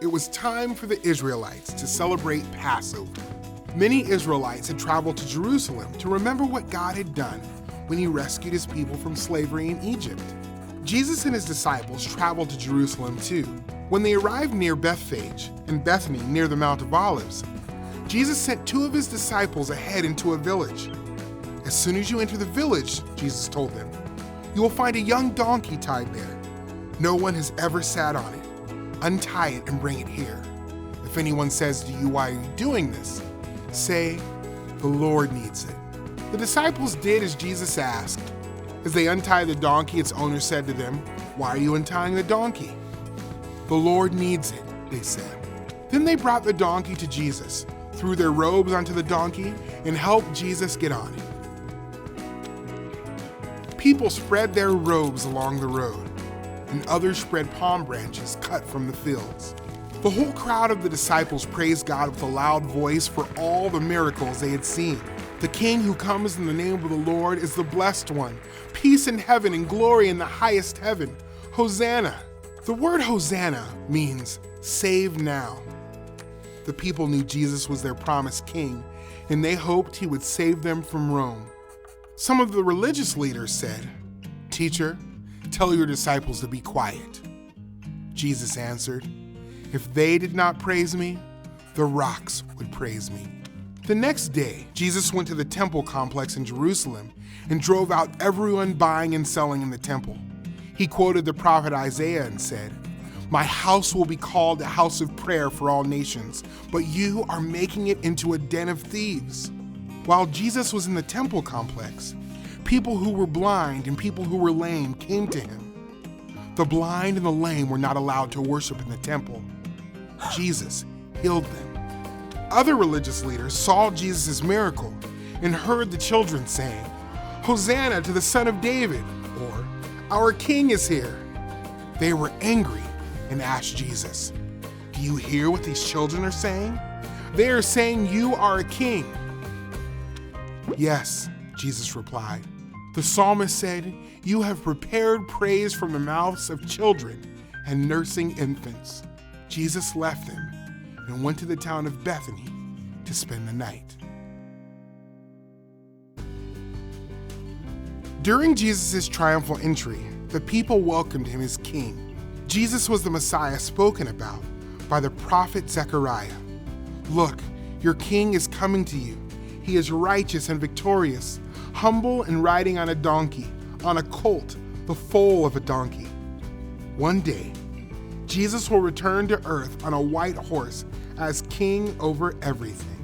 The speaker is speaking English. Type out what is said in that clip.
it was time for the Israelites to celebrate Passover. Many Israelites had traveled to Jerusalem to remember what God had done when he rescued his people from slavery in Egypt. Jesus and his disciples traveled to Jerusalem too. When they arrived near Bethphage and Bethany near the Mount of Olives, Jesus sent 2 of his disciples ahead into a village. As soon as you enter the village, Jesus told them, you will find a young donkey tied there. No one has ever sat on it. Untie it and bring it here. If anyone says to you, why are you doing this? Say, the Lord needs it. The disciples did as Jesus asked. As they untied the donkey, its owner said to them, why are you untying the donkey? The Lord needs it, they said. Then they brought the donkey to Jesus, threw their robes onto the donkey, and helped Jesus get on it. People spread their robes along the road, and others spread palm branches cut from the fields. The whole crowd of the disciples praised God with a loud voice for all the miracles they had seen. The King who comes in the name of the Lord is the blessed one. Peace in heaven and glory in the highest heaven. Hosanna. The word Hosanna means save now. The people knew Jesus was their promised king, and they hoped he would save them from Rome. Some of the religious leaders said, Teacher, tell your disciples to be quiet. Jesus answered, if they did not praise me, the rocks would praise me. The next day, Jesus went to the temple complex in Jerusalem and drove out everyone buying and selling in the temple. He quoted the prophet Isaiah and said, my house will be called a house of prayer for all nations, but you are making it into a den of thieves. While Jesus was in the temple complex, people who were blind and people who were lame came to him. The blind and the lame were not allowed to worship in the temple. Jesus healed them. Other religious leaders saw Jesus' miracle and heard the children saying, Hosanna to the Son of David, or our King is here. They were angry and asked Jesus, do you hear what these children are saying? They are saying you are a king. Yes, Jesus replied. The psalmist said, you have prepared praise from the mouths of children and nursing infants. Jesus left them and went to the town of Bethany to spend the night. During Jesus' triumphal entry, the people welcomed him as king. Jesus was the Messiah spoken about by the prophet Zechariah. Look, your king is coming to you. He is righteous and victorious, humble and riding on a donkey, on a colt, the foal of a donkey. One day, Jesus will return to earth on a white horse as king over everything.